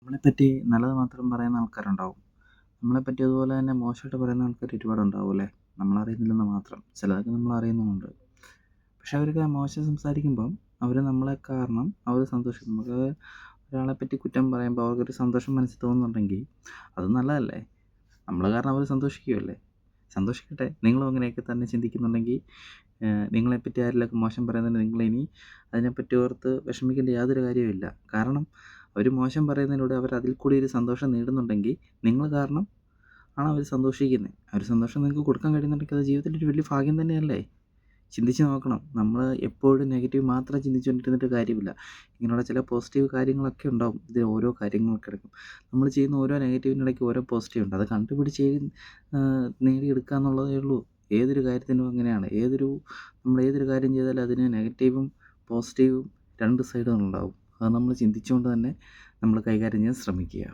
നമ്മളെപ്പറ്റി നല്ലത് മാത്രം പറയുന്ന ആൾക്കാരുണ്ടാവും. നമ്മളെപ്പറ്റി അതുപോലെ തന്നെ മോശമായിട്ട് പറയുന്ന ആൾക്കാർ ഒരുപാടുണ്ടാവും അല്ലേ? നമ്മളറിയുന്നില്ലെന്ന് മാത്രം. ചിലതൊക്കെ നമ്മളറിയുന്നുമുണ്ട്. പക്ഷെ അവരൊക്കെ മോശം സംസാരിക്കുമ്പം അവർ നമ്മളെ കാരണം അവർ സന്തോഷിക്കും. നമുക്ക് ഒരാളെപ്പറ്റി കുറ്റം പറയുമ്പോൾ അവർക്കൊരു സന്തോഷം മനസ്സിൽ തോന്നുന്നുണ്ടെങ്കിൽ അത് നല്ലതല്ലേ? നമ്മൾ കാരണം അവർ സന്തോഷിക്കുകയല്ലേ? സന്തോഷിക്കട്ടെ. നിങ്ങളും അങ്ങനെയൊക്കെ തന്നെ ചിന്തിക്കുന്നുണ്ടെങ്കിൽ നിങ്ങളെപ്പറ്റി ആരെങ്കിലുമൊക്കെ മോശം പറയുന്നുണ്ടെങ്കിൽ നിങ്ങളിനി അതിനെപ്പറ്റി ഓർത്ത് വിഷമിക്കേണ്ട യാതൊരു കാര്യവുമില്ല. കാരണം അവർ മോശം പറയുന്നതിലൂടെ അവർ അതിൽ കൂടി ഒരു സന്തോഷം നേടുന്നുണ്ടെങ്കിൽ നിങ്ങൾ കാരണം ആണ് അവർ സന്തോഷിക്കുന്നത്. ആ ഒരു സന്തോഷം നിങ്ങൾക്ക് കൊടുക്കാൻ കഴിയുന്നുണ്ടെങ്കിൽ അത് ജീവിതത്തിൻ്റെ ഒരു വലിയ ഭാഗ്യം തന്നെയല്ലേ? ചിന്തിച്ച് നോക്കണം. നമ്മൾ എപ്പോഴും നെഗറ്റീവ് മാത്രം ചിന്തിച്ചുകൊണ്ടിരുന്നിട്ട് കാര്യമില്ല. ഇങ്ങനെയുള്ള ചില പോസിറ്റീവ് കാര്യങ്ങളൊക്കെ ഉണ്ടാവും. ഇതിൽ ഓരോ കാര്യങ്ങളൊക്കെ കിടക്കും. നമ്മൾ ചെയ്യുന്ന ഓരോ നെഗറ്റീവിനിടയ്ക്ക് ഓരോ പോസിറ്റീവ് ഉണ്ട്. അത് കണ്ടുപിടിച്ച് നേടിയെടുക്കുക എന്നുള്ളതേ ഉള്ളൂ. ഏതൊരു കാര്യത്തിനും അങ്ങനെയാണ്. നമ്മൾ ഏതൊരു കാര്യം ചെയ്താലും അതിന് നെഗറ്റീവും പോസിറ്റീവും 2 സൈഡുകളുണ്ടാവും. അത് നമ്മൾ ചിന്തിച്ചുകൊണ്ട് തന്നെ നമ്മൾ കൈകാര്യം ചെയ്യാൻ ശ്രമിക്കുക.